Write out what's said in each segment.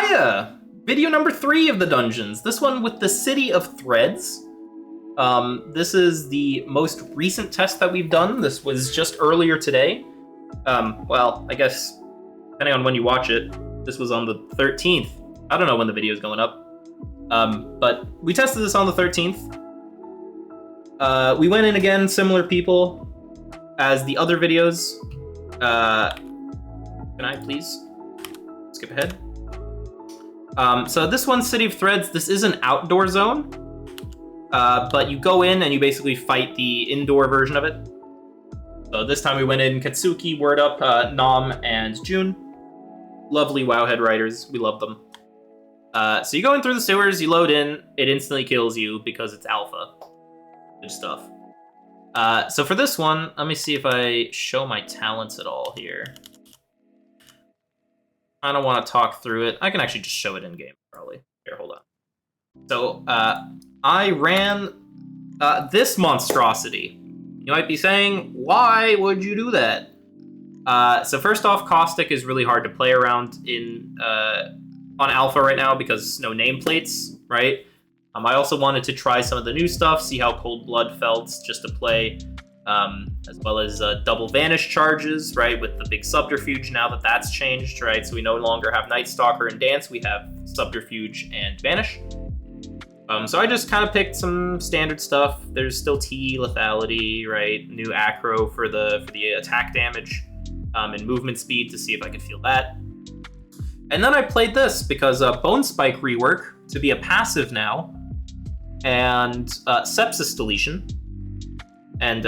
Hiya! Video number 3 of the dungeons. This one with the City of Threads. This is the most recent test that we've done. This was just earlier today. Well, I guess, depending on when you watch it, this was on the 13th. I don't know when the video is going up. But we tested this on the 13th. We went in again, similar people as the other videos. Can I please skip ahead? So this one's City of Threads. This is an outdoor zone, but you go in and you basically fight the indoor version of it. So this time we went in Katsuki, Word Up, Nam, and June. Lovely Wowhead writers. We love them. So you go in through the sewers, you load in, it instantly kills you because it's alpha. Good stuff. So for this one, let me see if I show my talents at all here. I don't want to talk through it. I can actually just show it in game, probably. Here, hold on. So, I ran this monstrosity. You might be saying, why would you do that? So first off, Caustic is really hard to play around in on Alpha right now because no nameplates, right? I also wanted to try some of the new stuff, see how Cold Blood felt just to play, as well as double Vanish charges, right, with the big Subterfuge now that that's changed, right? So we no longer have Night Stalker and Dance, we have Subterfuge and Vanish. So I just kind of picked some standard stuff. There's still T, Lethality, right? New Acro for the attack damage and movement speed to see if I could feel that. And then I played this because Bone Spike rework to be a passive now, and Sepsis deletion. And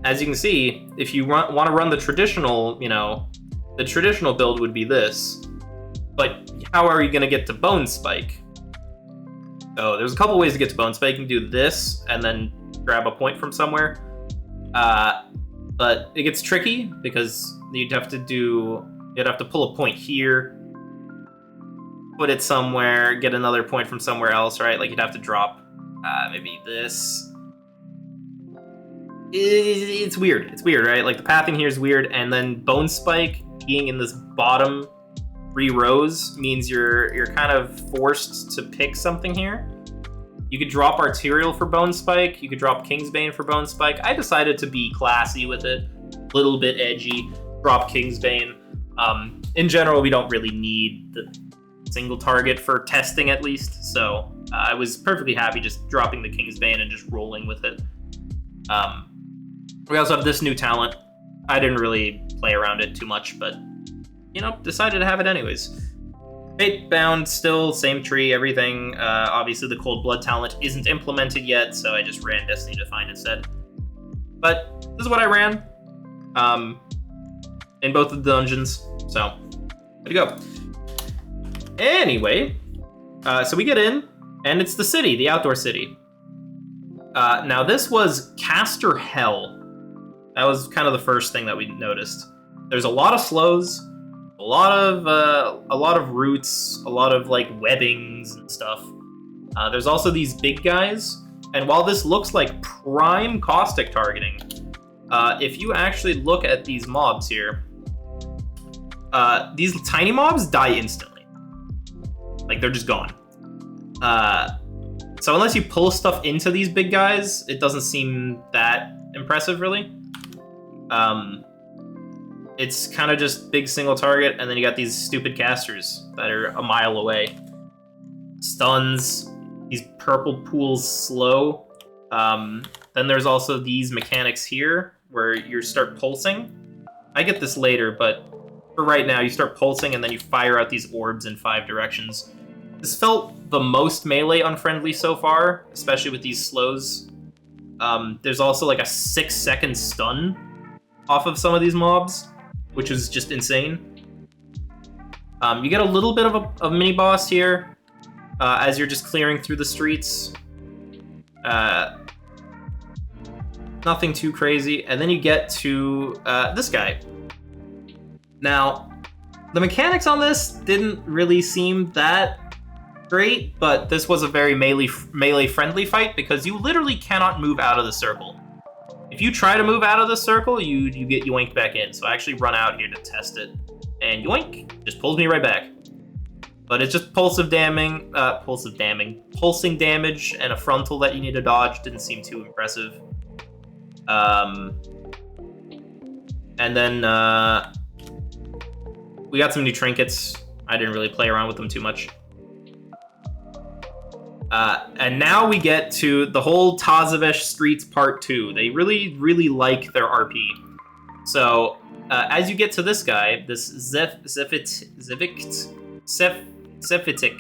as you can see, if you want to run the traditional, the traditional build would be this. But how are you going to get to Bone Spike? So there's a couple ways to get to Bone Spike. You can do this and then grab a point from somewhere. But it gets tricky because you'd have to pull a point here, put it somewhere, get another point from somewhere else, right? Like you'd have to drop maybe this. It's weird. It's weird, right? Like the pathing here is weird, and then Bone Spike being in this bottom 3 rows means you're kind of forced to pick something here. You could drop Arterial for Bone Spike. You could drop Kingsbane for Bone Spike. I decided to be classy with it, a little bit edgy. Drop Kingsbane. In general, we don't really need the single target for testing, at least. So I was perfectly happy just dropping the Kingsbane and just rolling with it. We also have this new talent. I didn't really play around it too much, but decided to have it anyways. Fatebound, still same tree, everything. Obviously the Cold Blood talent isn't implemented yet, so I just ran Destiny Defined instead. But this is what I ran in both of the dungeons, so good to go. Anyway, so we get in, and it's the city, the outdoor city. Now this was Caster Hell. That was kind of the first thing that we noticed. There's a lot of slows, a lot of roots, a lot of like webbings and stuff. There's also these big guys, and while this looks like prime Caustic targeting, if you actually look at these mobs here, these tiny mobs die instantly. Like they're just gone. So unless you pull stuff into these big guys, it doesn't seem that impressive, really. It's kind of just big single target, and then you got these stupid casters that are a mile away. Stuns, these purple pools slow. Then there's also these mechanics here, where you start pulsing. I get this later, but for right now, you start pulsing, and then you fire out these orbs in 5 directions. This felt the most melee unfriendly so far, especially with these slows. There's also like a 6-second stun off of some of these mobs, which is just insane. You get a little bit of a mini boss here as you're just clearing through the streets. Nothing too crazy. And then you get to this guy. Now, the mechanics on this didn't really seem that great, but this was a very melee-friendly fight because you literally cannot move out of the circle. If you try to move out of the circle, you get yoinked back in. So I actually run out here to test it, and yoink, just pulls me right back. But it's just pulsing damage, and a frontal that you need to dodge. Didn't seem too impressive. And then we got some new trinkets. I didn't really play around with them too much. And now we get to the whole Tazavesh Streets Part 2. They really, really like their RP. So, as you get to this guy, this Sephitic,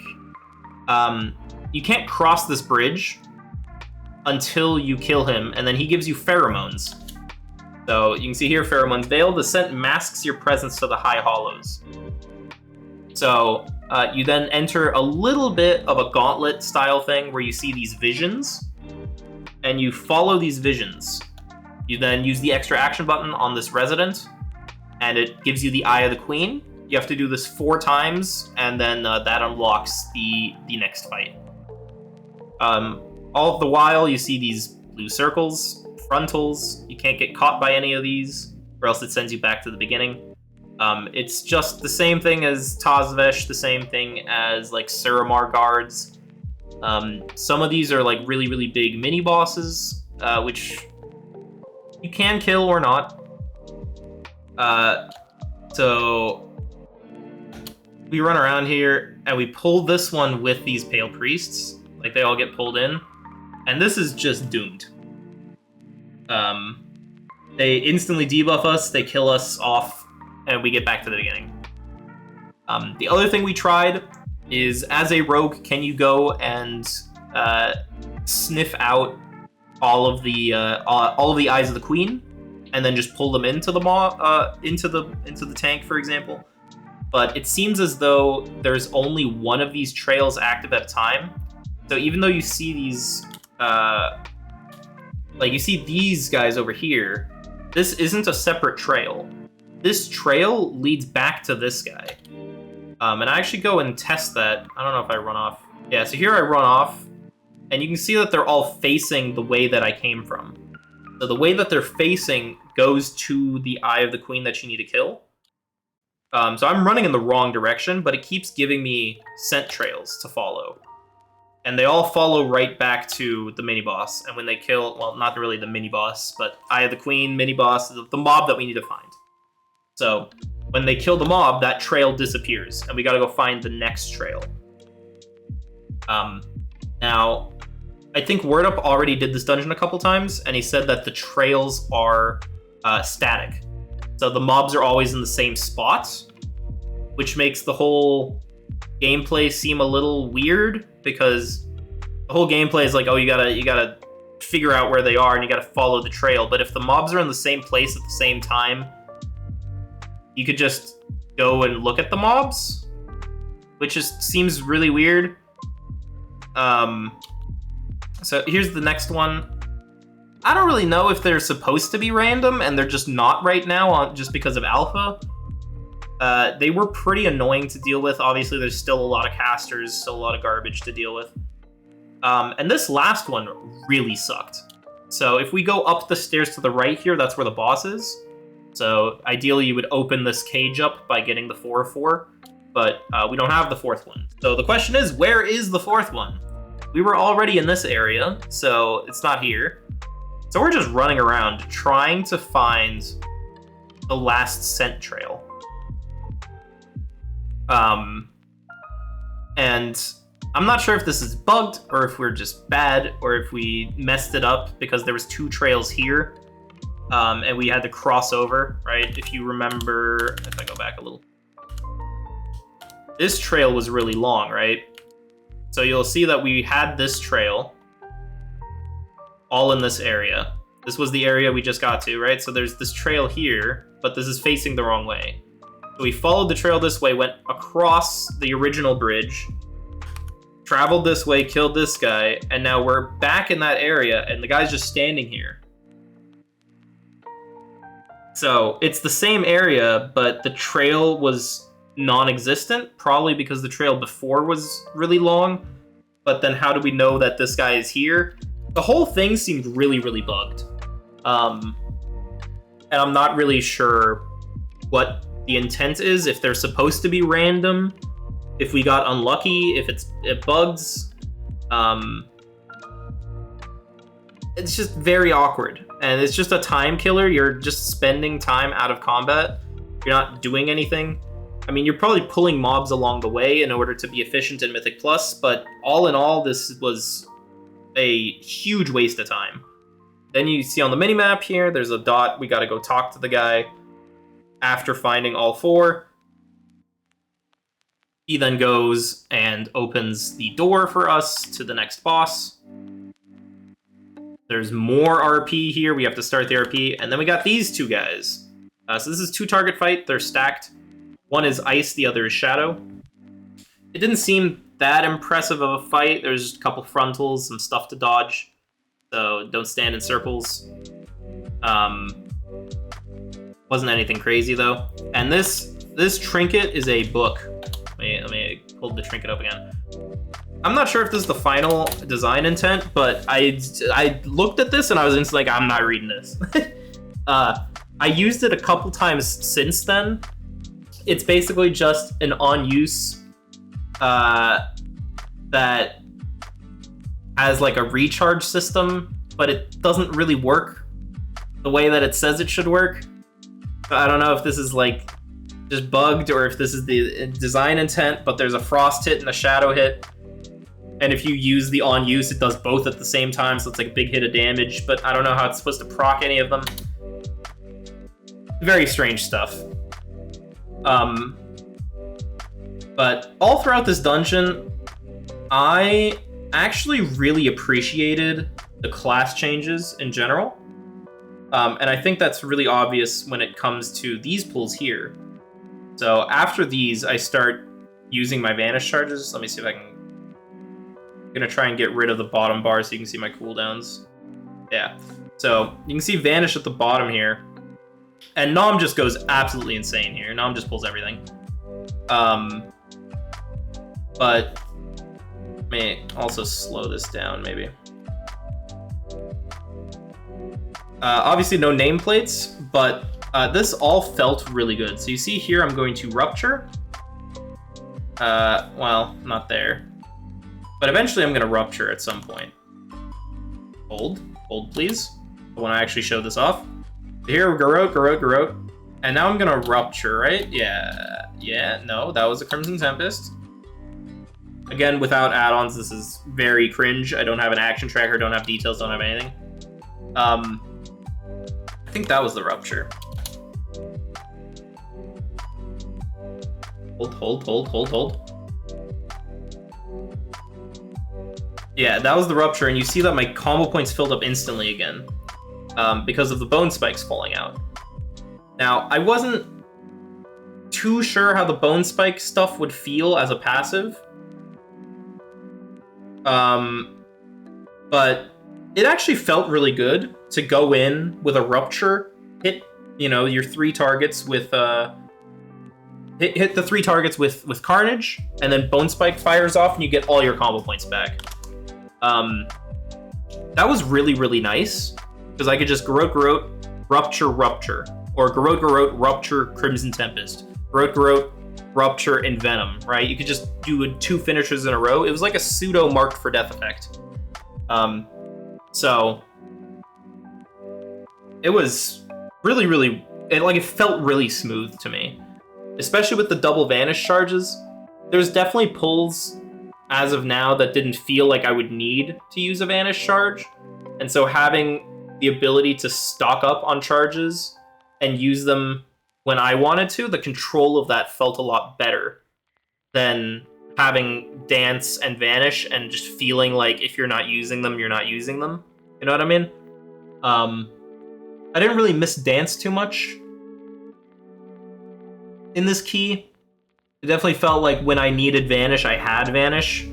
you can't cross this bridge until you kill him, and then he gives you pheromones. So, you can see here, pheromones. Veil the scent masks your presence to the high hollows. So, you then enter a little bit of a gauntlet style thing where you see these visions, and you follow these visions. You then use the extra action button on this resident, and it gives you the Eye of the Queen. You have to do this 4 times, and then that unlocks the next fight. All the while, you see these blue circles, frontals. You can't get caught by any of these, or else it sends you back to the beginning. It's just the same thing as Tazavesh, the same thing as like Suramar guards. Some of these are like really, really big mini bosses, which you can kill or not. So we run around here and we pull this one with these pale priests. Like they all get pulled in, and this is just doomed. They instantly debuff us, they kill us off, and we get back to the beginning. The other thing we tried is, as a rogue, can you go and sniff out all of the eyes of the queen, and then just pull them into the into the tank, for example? But it seems as though there's only one of these trails active at a time. So even though you see these, like you see these guys over here, this isn't a separate trail. This trail leads back to this guy. And I actually go and test that. I don't know if I run off. Yeah, so here I run off, and you can see that they're all facing the way that I came from. So the way that they're facing goes to the Eye of the Queen that you need to kill. So I'm running in the wrong direction, but it keeps giving me scent trails to follow. And they all follow right back to the mini-boss. And when they kill, well, not really the mini-boss, but Eye of the Queen, mini-boss, the mob that we need to find. So when they kill the mob, that trail disappears, and we gotta go find the next trail. Now, I think WordUp already did this dungeon a couple times, and he said that the trails are static. So the mobs are always in the same spot, which makes the whole gameplay seem a little weird, because the whole gameplay is like, oh, you gotta figure out where they are, and you gotta follow the trail. But if the mobs are in the same place at the same time, you could just go and look at the mobs, which just seems really weird. So here's the next one. I don't really know if they're supposed to be random, and they're just not right now, just because of alpha. They were pretty annoying to deal with. Obviously, there's still a lot of casters, still a lot of garbage to deal with. And this last one really sucked. So if we go up the stairs to the right here, that's where the boss is. So ideally, you would open this cage up by getting the 4/4, but we don't have the 4th one. So the question is, where is the 4th one? We were already in this area, so it's not here. So we're just running around trying to find the last scent trail. And I'm not sure if this is bugged, or if we're just bad, or if we messed it up because there was 2 trails here. And we had to cross over, right? If you remember, if I go back a little, this trail was really long, right? So you'll see that we had this trail all in this area. This was the area we just got to, right? So there's this trail here, but this is facing the wrong way. So we followed the trail this way, went across the original bridge, traveled this way, killed this guy, and now we're back in that area, and the guy's just standing here. So it's the same area, but the trail was non-existent, probably because the trail before was really long. But then how do we know that this guy is here? The whole thing seemed really, really bugged. And I'm not really sure what the intent is, if they're supposed to be random, if we got unlucky, if it bugs. It's just very awkward, and it's just a time killer. You're just spending time out of combat. You're not doing anything. I mean, you're probably pulling mobs along the way in order to be efficient in Mythic Plus, but all in all, this was a huge waste of time. Then you see on the minimap here, there's a dot. We got to go talk to the guy. After finding all 4, he then goes and opens the door for us to the next boss. There's more RP here. We have to start the RP. And then we got these 2 guys. So this is 2 target fight. They're stacked. One is ice, the other is shadow. It didn't seem that impressive of a fight. There's a couple frontals, some stuff to dodge. So don't stand in circles. Wasn't anything crazy though. And this trinket is a book. Let me pull the trinket up again. I'm not sure if this is the final design intent, but I looked at this and I was just like, I'm not reading this. I used it a couple times since then. It's basically just an on-use that has like a recharge system, but it doesn't really work the way that it says it should work. I don't know if this is like just bugged or if this is the design intent, but there's a frost hit and a shadow hit. And if you use the on use, it does both at the same time, so it's like a big hit of damage, but I don't know how it's supposed to proc any of them. Very strange stuff. But all throughout this dungeon, I actually really appreciated the class changes in general. And I think that's really obvious when it comes to these pulls here. So after these, I start using my Vanish charges. Let me see if I can... I'm going to try and get rid of the bottom bar so you can see my cooldowns. Yeah. So you can see Vanish at the bottom here. And Nom just goes absolutely insane here. Nom just pulls everything. But may also slow this down, maybe. Obviously no nameplates, but this all felt really good. So you see here, I'm going to Rupture. Well, not there. But eventually I'm going to Rupture at some point. Hold, please. I want to actually show this off. Here, Garrote. And now I'm going to Rupture, right? Yeah, no, that was a Crimson Tempest. Again, without add-ons, this is very cringe. I don't have an action tracker, don't have details, don't have anything. I think that was the Rupture. Hold. Yeah, that was the Rupture, and you see that my combo points filled up instantly again. Because of the bone spikes falling out. Now, I wasn't too sure how the bone spike stuff would feel as a passive. But it actually felt really good to go in with a Rupture, hit, your 3 targets with, hit the 3 targets with Carnage, and then Bone Spike fires off and you get all your combo points back. That was really, really nice, because I could just Garrote, Rupture, or Garrote, Rupture, Crimson Tempest, Garrote, Rupture, and Venom, right? You could just do 2 finishers in a row. It was like a pseudo marked for death effect. So it was really, really, it felt really smooth to me, especially with the double Vanish charges. There's definitely pulls as of now that didn't feel like I would need to use a Vanish charge. And so having the ability to stock up on charges and use them when I wanted to, the control of that felt a lot better than having Dance and Vanish and just feeling like if you're not using them, you're not using them. You know what I mean? I didn't really miss Dance too much in this key. It definitely felt like when I needed Vanish, I had Vanish.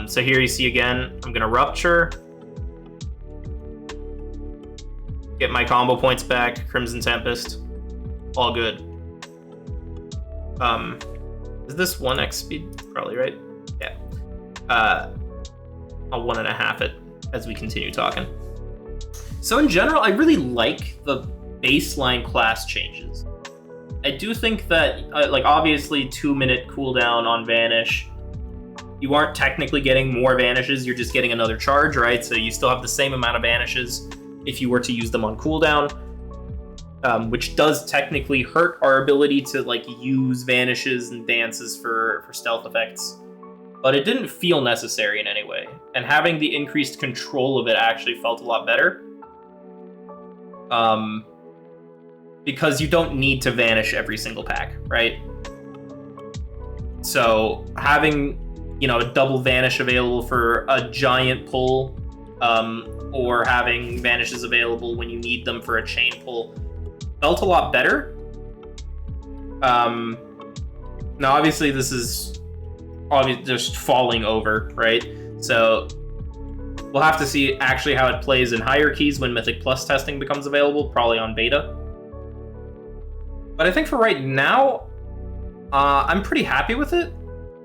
So here you see again, I'm gonna Rupture. Get my combo points back, Crimson Tempest. All good. Is this 1x speed? Probably, right? Yeah. I'll 1.5 it as we continue talking. So in general, I really like the baseline class changes. I do think that, like, obviously 2-minute cooldown on Vanish, you aren't technically getting more Vanishes, you're just getting another charge, right? So you still have the same amount of Vanishes if you were to use them on cooldown, which does technically hurt our ability to, like, use Vanishes and dances for stealth effects. But it didn't feel necessary in any way, and having the increased control of it actually felt a lot better. Because you don't need to vanish every single pack, right? So having, you know, a double vanish available for a giant pull, or having vanishes available when you need them for a chain pull, felt a lot better. Now, obviously, this is just falling over, right? So we'll have to see actually how it plays in higher keys when Mythic Plus testing becomes available, probably on beta. But I think for right now, I'm pretty happy with it,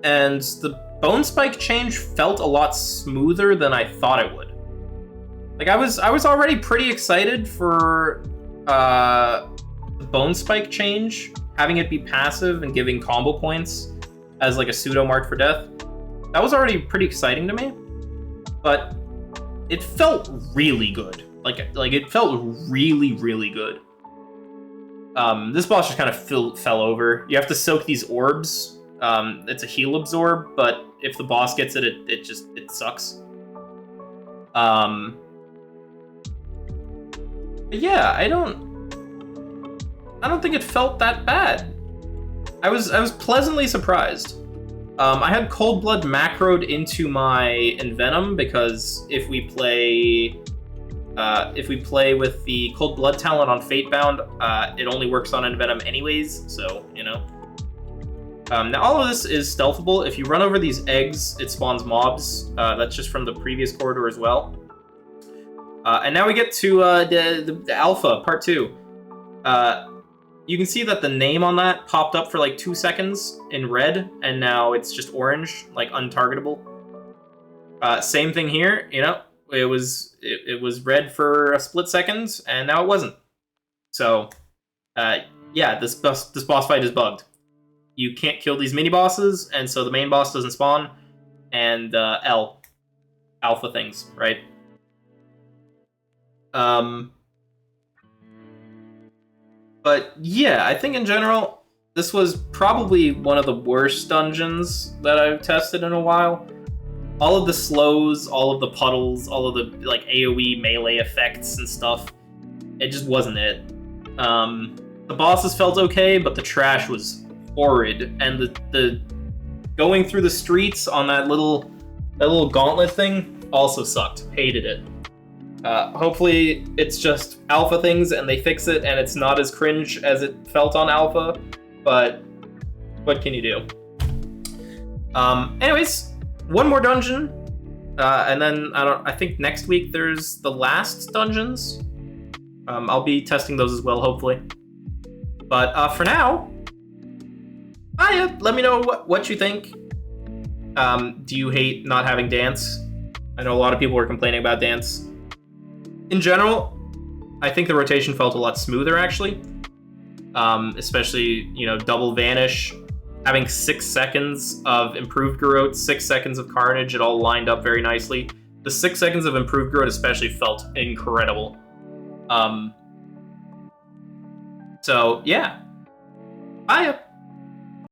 and the Bone Spike change felt a lot smoother than I thought it would. Like, I was already pretty excited for the Bone Spike change, having it be passive and giving combo points as like a pseudo mark for death. That was already pretty exciting to me, but it felt really good. Like it felt really, really good. This boss just kind of fell over. You have to soak these orbs. It's a heal absorb, but if the boss gets it, it sucks. But yeah, I don't think it felt that bad. I was pleasantly surprised. I had Cold Blood macroed into my Envenom because if we play with the Cold Blood talent on Fatebound, it only works on Envenom anyways, so, you know. Now all of this is stealthable. If you run over these eggs, it spawns mobs. That's just from the previous corridor as well. And now we get to the Alpha, Part 2. You can see that the name on that popped up for like 2 seconds in red, and now it's just orange, like untargetable. Same thing here, you know. It was red for a split second, and now it wasn't. So, yeah, this boss fight is bugged. You can't kill these mini bosses, and so the main boss doesn't spawn, and alpha things, right? But yeah, I think in general, this was probably one of the worst dungeons that I've tested in a while. All of the slows, all of the puddles, all of the like AoE melee effects and stuff, it just wasn't it. The bosses felt okay, but the trash was horrid, and the going through the streets on that little gauntlet thing also sucked. Hated it. Hopefully it's just alpha things and they fix it and it's not as cringe as it felt on alpha, but what can you do? Anyways, one more dungeon, and then I think next week there's the last dungeons. I'll be testing those as well, hopefully. But for now, let me know what you think. Do you hate not having dance? I know a lot of people were complaining about dance. In general, I think the rotation felt a lot smoother, actually. Especially, you know, double vanish, having 6 seconds of improved Garrote, 6 seconds of Carnage, it all lined up very nicely. The 6 seconds of improved Garrote especially felt incredible. So, yeah. Bye.